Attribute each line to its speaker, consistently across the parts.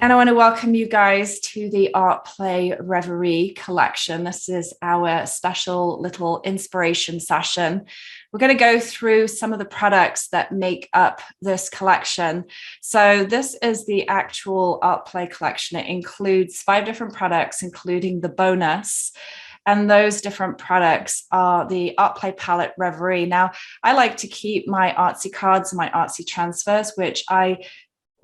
Speaker 1: And I want to welcome you guys to the ArtPlay Reverie Collection. This is our special little inspiration session. We're going to go through some of the products that make up this collection. So this is the actual ArtPlay collection. It includes 5 different products, including the bonus. And those different products are the ArtPlay Palette Reverie. Now, I like to keep my Artsy Cards and my Artsy transfers, which I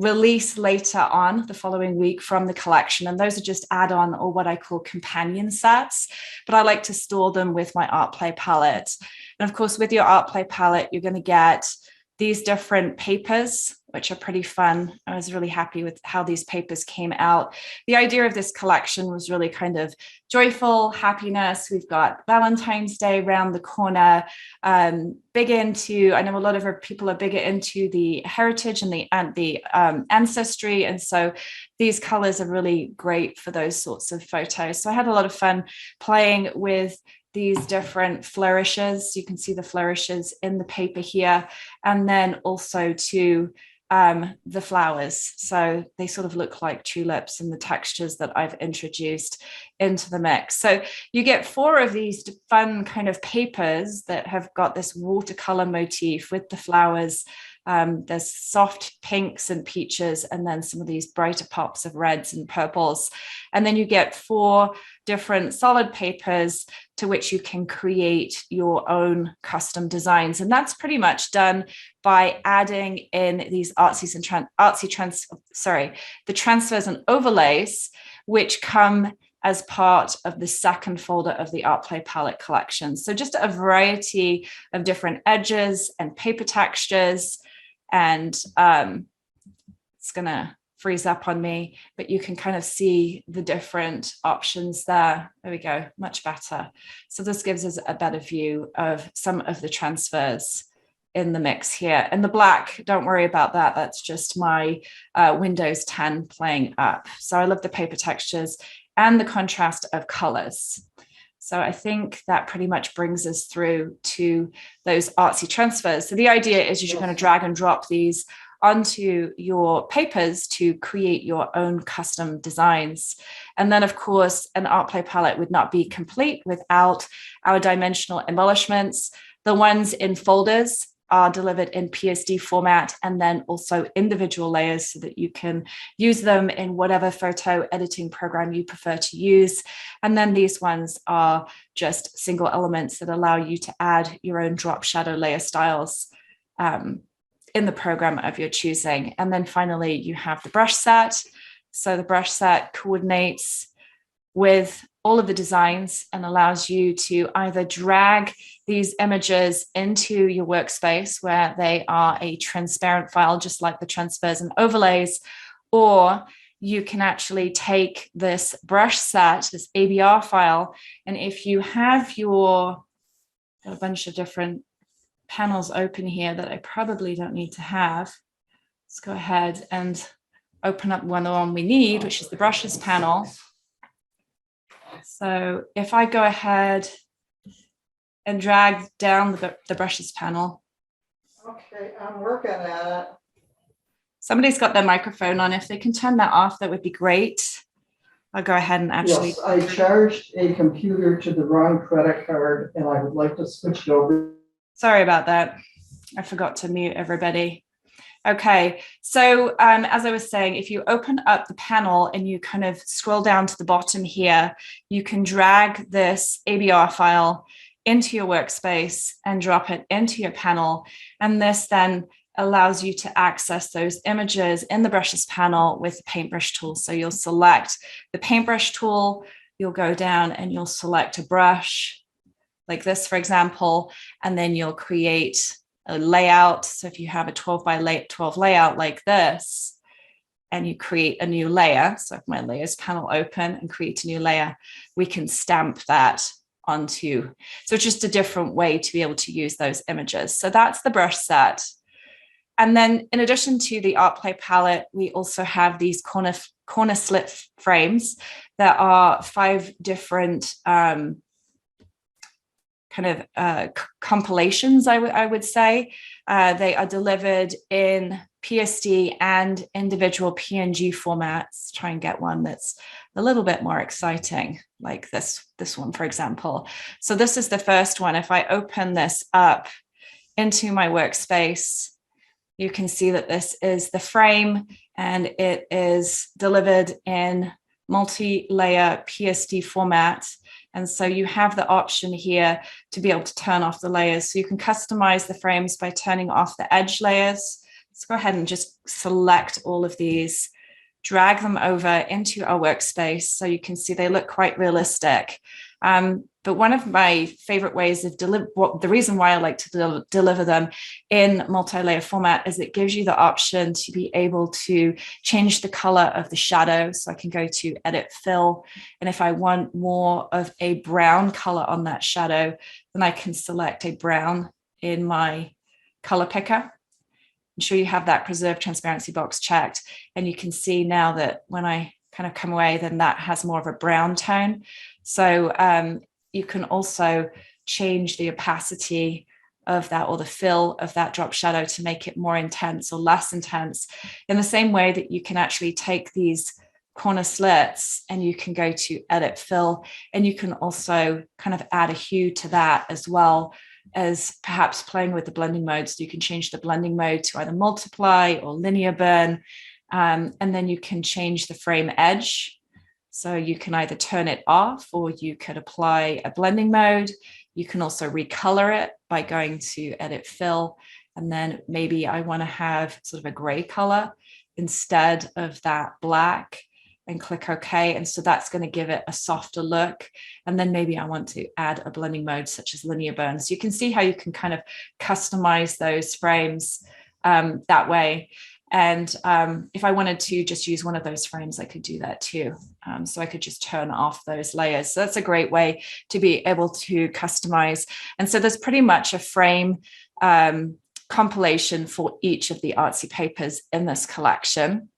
Speaker 1: release later on the following week from the collection, and those are just add-on or what I call companion sets, but I like to store them with my ArtPlay palette. And of course, with your ArtPlay palette, you're going to get these different papers, which are pretty fun. I was really happy with how these papers came out. The idea of this collection was really kind of joyful happiness. We've got Valentine's Day around the corner. Big into, I know a lot of people are bigger into the heritage and the ancestry. And so these colors are really great for those sorts of photos. So I had a lot of fun playing with these different flourishes. You can see the flourishes in the paper here, and then also to the flowers. So they sort of look like tulips and the textures that I've introduced into the mix. So you get 4 of these fun kind of papers that have got this watercolor motif with the flowers. There's soft pinks and peaches, and then some of these brighter pops of reds and purples. And then you get 4 different solid papers to which you can create your own custom designs. And that's pretty much done by adding in these the transfers and overlays, which come as part of the second folder of the ArtPlay palette collection. So just a variety of different edges and paper textures. And it's gonna freeze up on me, but you can kind of see the different options there. There we go, much better. So this gives us a better view of some of the transfers in the mix here. And the black, don't worry about that. That's just my Windows 10 playing up. So I love the paper textures and the contrast of colors. So I think that pretty much brings us through to those artsy transfers. So the idea is you're going to drag and drop these onto your papers to create your own custom designs. And then, of course, an ArtPlay palette would not be complete without our dimensional embellishments. The ones in folders are delivered in PSD format, and then also individual layers so that you can use them in whatever photo editing program you prefer to use. And then these ones are just single elements that allow you to add your own drop shadow layer styles in the program of your choosing. And then finally, you have the brush set. So the brush set coordinates with all of the designs and allows you to either drag these images into your workspace where they are a transparent file, just like the transfers and overlays, or you can actually take this brush set, this ABR file, and if you have got a bunch of different panels open here that I probably don't need to have, let's go ahead and open up the one we need, which is the brushes panel. So if I go ahead and drag down the brushes panel.
Speaker 2: Okay, I'm working at it.
Speaker 1: Somebody's got their microphone on. If they can turn that off, that would be great. I'll go ahead and actually.
Speaker 2: Yes, I charged a computer to the wrong credit card and I would like to switch it over.
Speaker 1: Sorry about that. I forgot to mute everybody. Okay, so as I was saying, if you open up the panel and you kind of scroll down to the bottom here, you can drag this ABR file into your workspace and drop it into your panel. And this then allows you to access those images in the brushes panel with the paintbrush tool. So you'll select the paintbrush tool, you'll go down and you'll select a brush like this, for example, and then you'll create a layout. So if you have a 12 by 12 layout like this, and you create a new layer, so if my layers panel open and create a new layer, we can stamp that onto. So it's just a different way to be able to use those images. So that's the brush set. And then in addition to the ArtPlay palette, we also have these corner slit frames that are 5 different compilations, I would say. They are delivered in PSD and individual PNG formats. Try and get one that's a little bit more exciting, like this one, for example. So this is the first one. If I open this up into my workspace, you can see that this is the frame, and it is delivered in multi-layer PSD format. And so you have the option here to be able to turn off the layers. So you can customize the frames by turning off the edge layers. Let's go ahead and just select all of these, drag them over into our workspace so you can see they look quite realistic. But one of my favorite ways of the reason why I like to deliver them in multi-layer format is it gives you the option to be able to change the color of the shadow. So I can go to edit fill, and if I want more of a brown color on that shadow, then I can select a brown in my color picker. Ensure you have that preserve transparency box checked, and you can see now that when I kind of come away, then that has more of a brown tone. So you can also change the opacity of that, or the fill of that drop shadow, to make it more intense or less intense, in the same way that you can actually take these corner slits and you can go to edit fill, and you can also kind of add a hue to that, as well as perhaps playing with the blending modes. So you can change the blending mode to either multiply or linear burn, and then you can change the frame edge. So you can either turn it off, or you could apply a blending mode. You can also recolor it by going to edit fill, and then maybe I want to have sort of a gray color instead of that black, and click OK. And so that's going to give it a softer look. And then maybe I want to add a blending mode such as linear burn. So you can see how you can kind of customize those frames that way. And if I wanted to just use one of those frames, I could do that too. So I could just turn off those layers. So that's a great way to be able to customize. And so there's pretty much a frame compilation for each of the Artsy papers in this collection.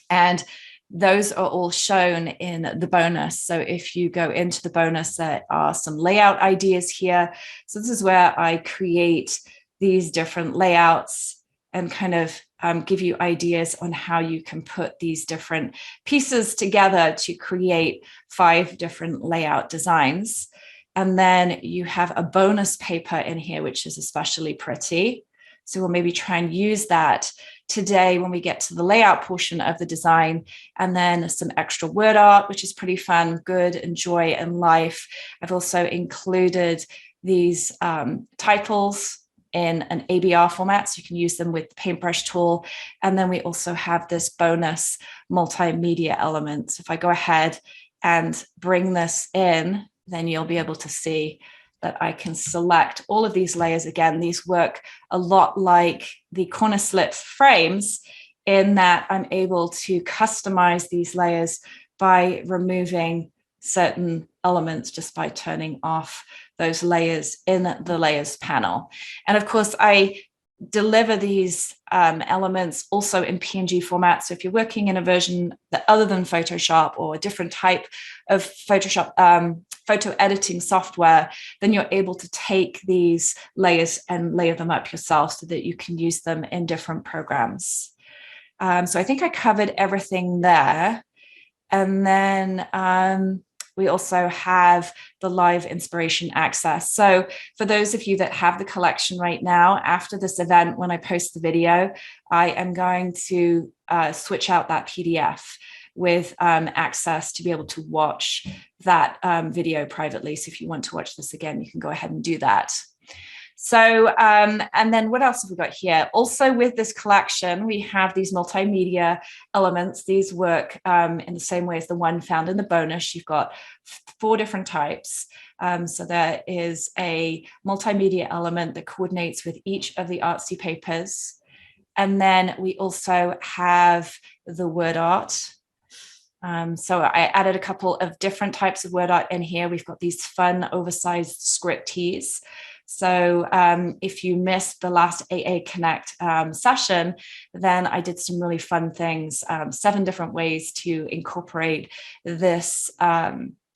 Speaker 1: And those are all shown in the bonus. So if you go into the bonus, there are some layout ideas here. So this is where I create these different layouts and kind of give you ideas on how you can put these different pieces together to create 5 different layout designs. And then you have a bonus paper in here, which is especially pretty. So we'll maybe try and use that today when we get to the layout portion of the design, and then some extra word art, which is pretty fun, good, and joy and life. I've also included these titles in an ABR format, so you can use them with the paintbrush tool. And then we also have this bonus multimedia element. So if I go ahead and bring this in, then you'll be able to see that I can select all of these layers. Again, these work a lot like the corner slit frames in that I'm able to customize these layers by removing certain elements just by turning off those layers in the layers panel. And of course, I deliver these elements also in PNG format. So if you're working in a version that other than Photoshop or a different type of Photoshop photo editing software, then you're able to take these layers and layer them up yourself so that you can use them in different programs. So I think I covered everything there. And then we also have the live inspiration access. So for those of you that have the collection right now, after this event, when I post the video, I am going to switch out that PDF with access to be able to watch that video privately. So if you want to watch this again, you can go ahead and do that. So, and then what else have we got here? Also with this collection, we have these multimedia elements. These work in the same way as the one found in the bonus. You've got 4 different types. So there is a multimedia element that coordinates with each of the Artsy papers. And then we also have the word art. So I added a couple of different types of word art in here. We've got these fun oversized script tees. So if you missed the last AA Connect session, then I did some really fun things, 7 different ways to incorporate this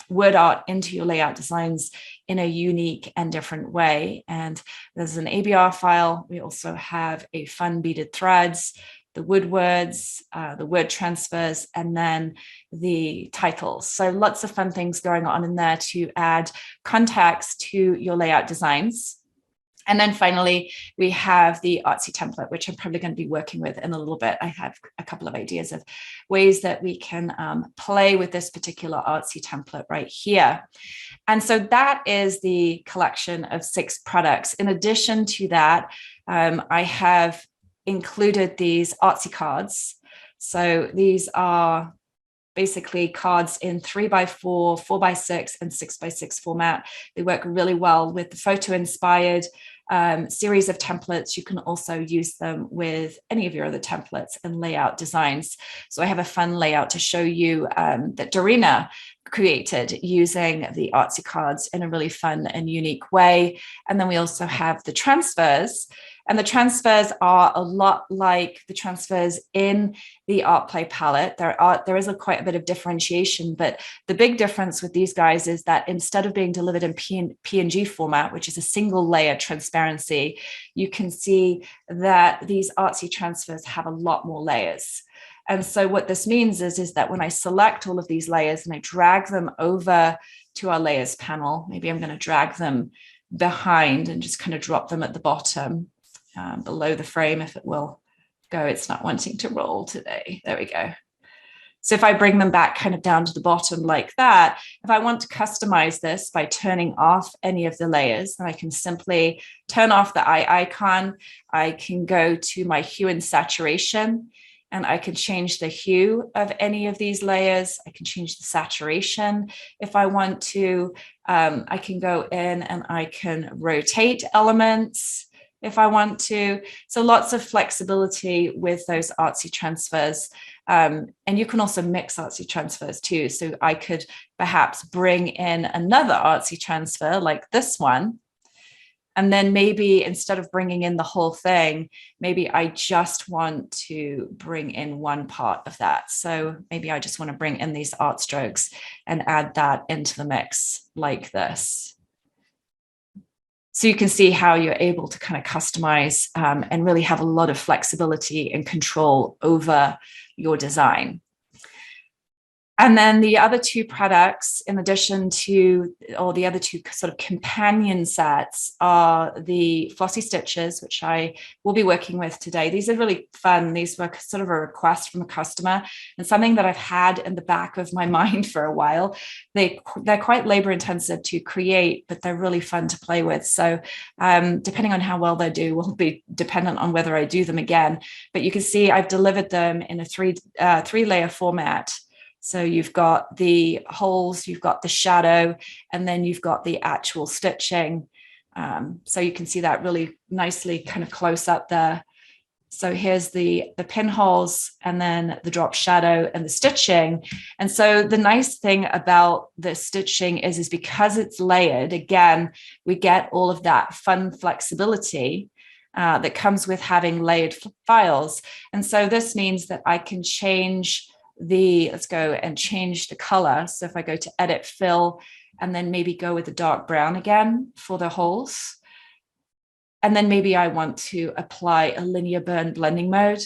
Speaker 1: word art into your layout designs in a unique and different way. And there's an ABR file. We also have a fun beaded threads. the wood words, the word transfers, and then the titles. So lots of fun things going on in there to add context to your layout designs. And then finally, we have the Artsy template, which I'm probably going to be working with in a little bit. I have a couple of ideas of ways that we can play with this particular Artsy template right here. And so that is the collection of 6 products. In addition to that, I have included these Artsy cards. So these are basically cards in 3x4, 4x6, and 6x6 format. They work really well with the photo inspired series of templates. You can also use them with any of your other templates and layout designs. So I have a fun layout to show you that Dorina created using the Artsy cards in a really fun and unique way. And then we also have the transfers. And the transfers are a lot like the transfers in the ArtPlay palette. There is quite a bit of differentiation, but the big difference with these guys is that instead of being delivered in PNG format, which is a single layer transparency, you can see that these Artsy transfers have a lot more layers. And so what this means is that when I select all of these layers and I drag them over to our layers panel, maybe I'm going to drag them behind and just kind of drop them at the bottom. Below the frame, if it will go. It's not wanting to roll today. There we go. So if I bring them back kind of down to the bottom like that, if I want to customize this by turning off any of the layers, then I can simply turn off the eye icon. I can go to my hue and saturation, and I can change the hue of any of these layers. I can change the saturation if I want to. I can go in and I can rotate elements if I want to. So lots of flexibility with those Artsy transfers. And you can also mix Artsy transfers too. So I could perhaps bring in another Artsy transfer like this one. And then maybe instead of bringing in the whole thing, maybe I just want to bring in one part of that. So maybe I just want to bring in these art strokes and add that into the mix like this. So you can see how you're able to kind of customize and really have a lot of flexibility and control over your design. And then the other 2 products, in addition to, or the other 2 sort of companion sets, are the Flossy Stitches, which I will be working with today. These are really fun. These were sort of a request from a customer and something that I've had in the back of my mind for a while. They're quite labor intensive to create, but they're really fun to play with. So depending on how well they do will be dependent on whether I do them again. But you can see I've delivered them in a 3-layer format. So you've got the holes, you've got the shadow, and then you've got the actual stitching. So you can see that really nicely kind of close up there. So here's the pinholes, and then the drop shadow and the stitching. And so the nice thing about the stitching is because it's layered, again, we get all of that fun flexibility that comes with having layered files. And so this means that I can change let's go and change the color. So if I go to edit fill and then maybe go with the dark brown again for the holes, and then maybe I want to apply a linear burn blending mode.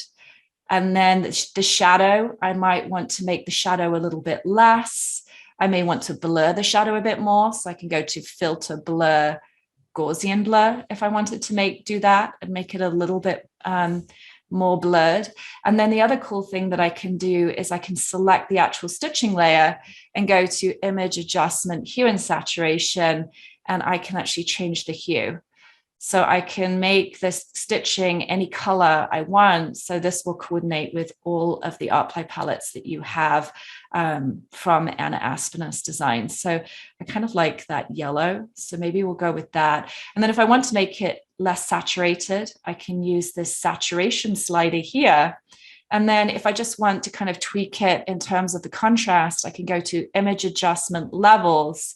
Speaker 1: And then the shadow, I might want to make the shadow a little bit less. I may want to blur the shadow a bit more. So I can go to filter, blur, Gaussian blur if I wanted to do that and make it a little bit more blurred. And then the other cool thing that I can do is I can select the actual stitching layer and go to image adjustment, hue and saturation, and I can actually change the hue. So I can make this stitching any color I want. So this will coordinate with all of the ArtPlay palettes that you have from Anna Aspnes Designs. So I kind of like that yellow. So maybe we'll go with that. And then if I want to make it less saturated, I can use this saturation slider here. And then if I just want to kind of tweak it in terms of the contrast, I can go to image adjustment levels.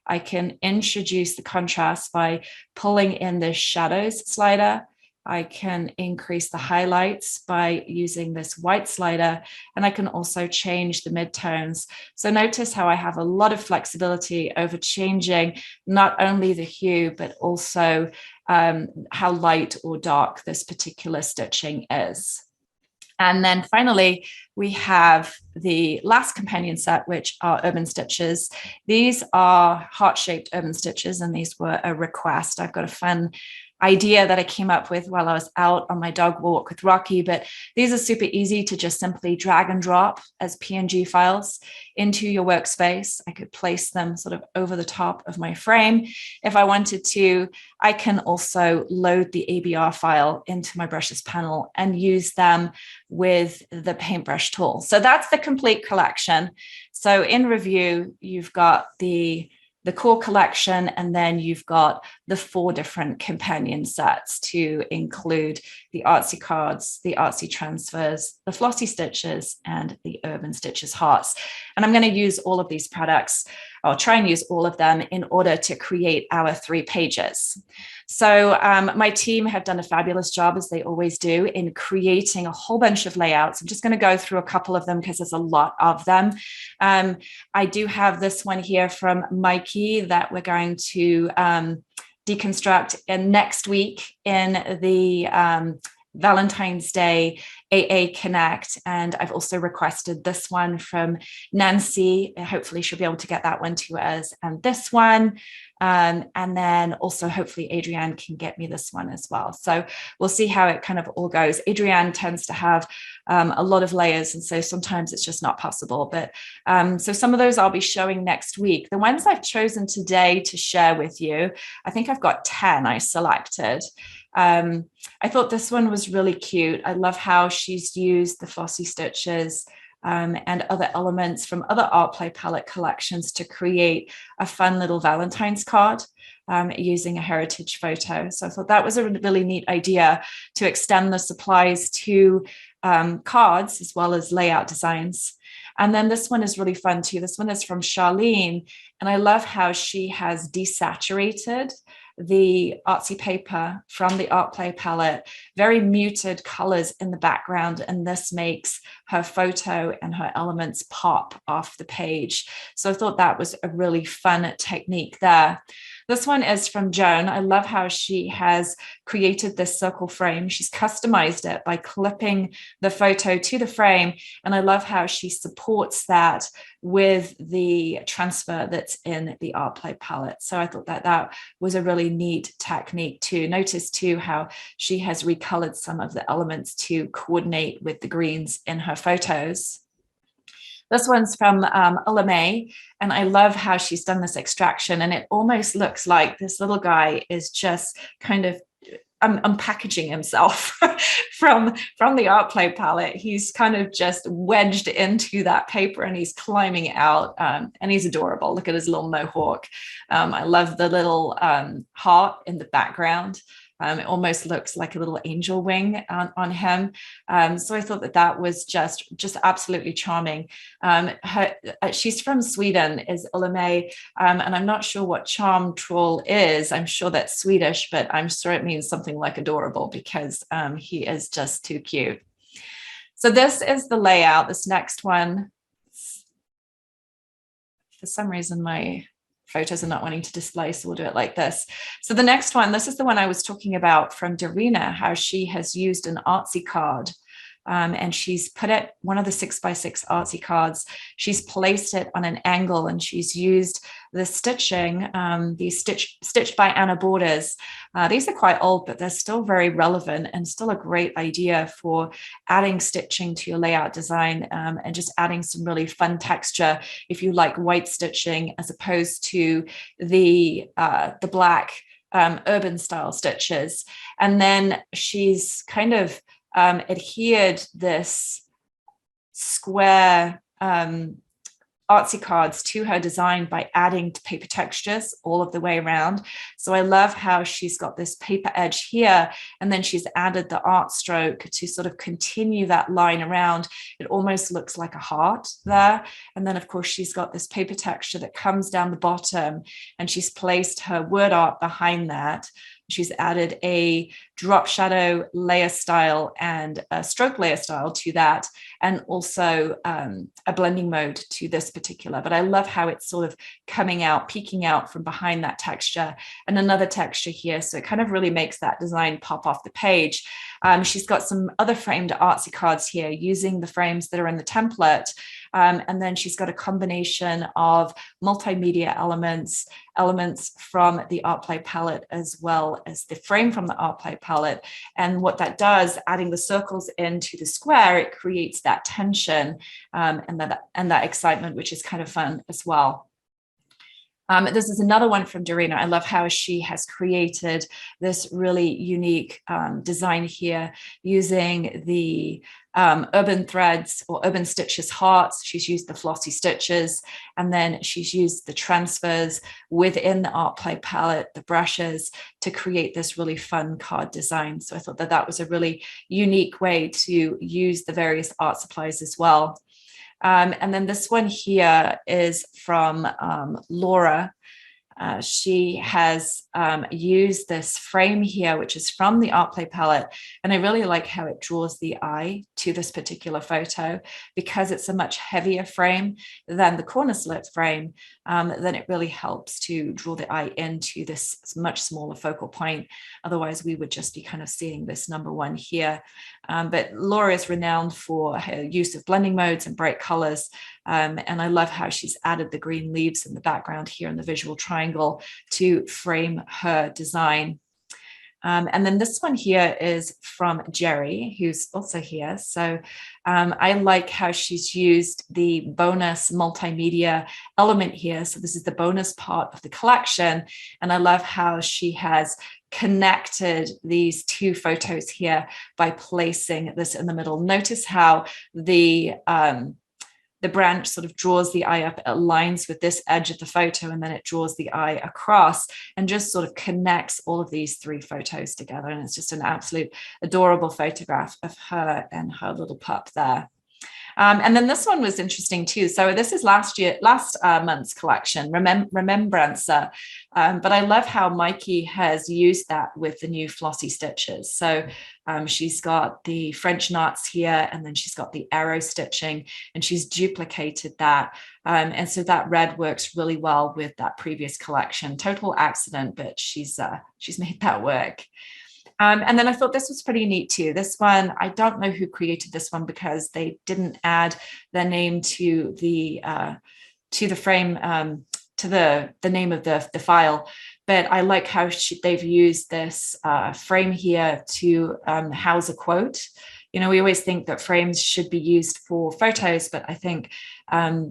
Speaker 1: I can introduce the contrast by pulling in the shadows slider. I can increase the highlights by using this white slider, and I can also change the midtones. So notice how I have a lot of flexibility over changing not only the hue, but also how light or dark this particular stitching is. And then finally, we have the last companion set, which are urban stitches. These are heart-shaped urban stitches, and these were a request. I've got a fun idea that I came up with while I was out on my dog walk with Rocky, but these are super easy to just simply drag and drop as PNG files into your workspace. I could place them sort of over the top of my frame. If I wanted to, I can also load the ABR file into my brushes panel and use them with the paintbrush tool. So that's the complete collection. So in review, you've got the core collection, and then you've got the 4 different companion sets to include the Artsy Cards, the Artsy Transfers, the Flossy Stitches, and the Urban Stitches Hearts. And I'm going to use all of these products, I'll try and use all of them in order to create our 3 pages. So my team have done a fabulous job, as they always do, in creating a whole bunch of layouts. I'm just going to go through a couple of them because there's a lot of them. I do have this one here from Mikey that we're going to deconstruct next week in the Valentine's Day AA Connect. And I've also requested this one from Nancy. Hopefully she'll be able to get that one to us, and this one. And then also hopefully Adrienne can get me this one as well. So we'll see how it kind of all goes. Adrienne tends to have a lot of layers, and so sometimes it's just not possible. But so some of those I'll be showing next week. The ones I've chosen today to share with you, I think I've got 10 I selected. I thought this one was really cute. I love how she's used the Flossy Stitches and other elements from other ArtPlay palette collections to create a fun little Valentine's card using a heritage photo. So I thought that was a really neat idea to extend the supplies to cards as well as layout designs. And then this one is really fun too. This one is from Charlene, and I love how she has desaturated the artsy paper from the ArtPlay palette, very muted colors in the background, and this makes her photo and her elements pop off the page. So I thought that was a really fun technique there. This one is from Joan. I love how she has created this circle frame. She's customized it by clipping the photo to the frame. And I love how she supports that with the transfer that's in the ArtPlay palette. So I thought that that was a really neat technique too. Notice too how she has recolored some of the elements to coordinate with the greens in her photos. This one's from Ulame, and I love how she's done this extraction, and it almost looks like this little guy is just kind of unpackaging himself from the ArtPlay palette. He's kind of just wedged into that paper and he's climbing out, and he's adorable. Look at his little mohawk. I love the little heart in the background. It almost looks like a little angel wing on him. So I thought that that was just absolutely charming. She's from Sweden, is Ulame, and I'm not sure what charm troll is. I'm sure that's Swedish, but I'm sure it means something like adorable, because he is just too cute. So this is the layout. This next one, for some reason, my photos are not wanting to display, so we'll do it like this. So the next one, this is the one I was talking about from Darina, how she has used an Artsy card. And she's put it, one of the 6x6 Artsy cards, she's placed it on an angle, and she's used the stitching, these stitched by Anna borders. These are quite old, but they're still very relevant and still a great idea for adding stitching to your layout design, and just adding some really fun texture if you like white stitching as opposed to the black urban style stitches. And then she's kind of adhered this square artsy cards to her design by adding paper textures all of the way around. So I love how she's got this paper edge here, and then she's added the art stroke to sort of continue that line around. It almost looks like a heart there. And then of course she's got this paper texture that comes down the bottom, and she's placed her word art behind that. She's added a drop shadow layer style and a stroke layer style to that, and also a blending mode to this particular. But I love how it's sort of coming out, peeking out from behind that texture, and another texture here. So it kind of really makes that design pop off the page. She's got some other framed Artsy cards here using the frames that are in the template. And then she's got a combination of multimedia elements from the ArtPlay palette, as well as the frame from the ArtPlay palette. And what that does, adding the circles into the square, it creates that tension and that excitement, which is kind of fun as well. This is another one from Dorina. I love how she has created this really unique design here using the urban threads or urban stitches hearts. She's used the Flossy Stitches, and then she's used the transfers within the ArtPlay palette, the brushes, to create this really fun card design. So I thought that that was a really unique way to use the various art supplies as well. And then this one here is from Laura. She has used this frame here, which is from the ArtPlay palette. And I really like how it draws the eye to this particular photo, because it's a much heavier frame than the corner slit frame. Then it really helps to draw the eye into this much smaller focal point. Otherwise, we would just be kind of seeing this number one here. But Laura is renowned for her use of blending modes and bright colors. And I love how she's added the green leaves in the background here in the visual triangle to frame her design. And then this one here is from Jerry, who's also here. So I like how she's used the bonus multimedia element here. So this is the bonus part of the collection. And I love how she has connected these two photos here by placing this in the middle. Notice how the branch sort of draws the eye up, it aligns with this edge of the photo, and then it draws the eye across and just sort of connects all of these three photos together. And it's just an absolute adorable photograph of her and her little pup there. And then this one was interesting too. So this is last month's collection, Remembrancer. But I love how Mikey has used that with the new Flossy Stitches. So she's got the French knots here, and then she's got the arrow stitching, and she's duplicated that. And so that red works really well with that previous collection. Total accident, but she's made that work. And then I thought this was pretty neat too. This one, I don't know who created this one because they didn't add their name to the frame, to the name of the file. But I like how they've used this frame here to house a quote. You know, we always think that frames should be used for photos, but I think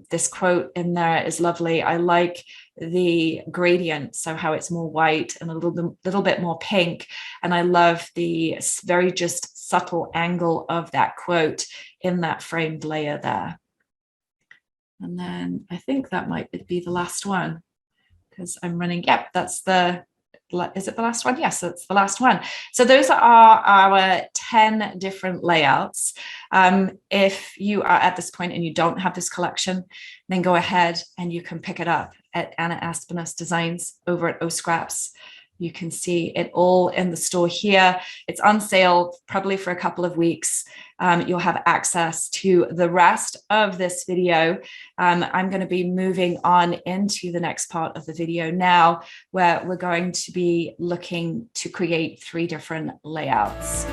Speaker 1: this quote in there is lovely. I like the gradient, so how it's more white and a little bit more pink. And I love the very just subtle angle of that quote in that framed layer there. And then I think that might be the last one, because I'm running, yep, that's is it the last one? Yes, it's the last one. So those are our 10 different layouts. If you are at this point and you don't have this collection, then go ahead and you can pick it up at Anna Aspnes Designs over at Scraps. You can see it all in the store here. It's on sale probably for a couple of weeks. You'll have access to the rest of this video. I'm going to be moving on into the next part of the video now, where we're going to be looking to create 3 different layouts.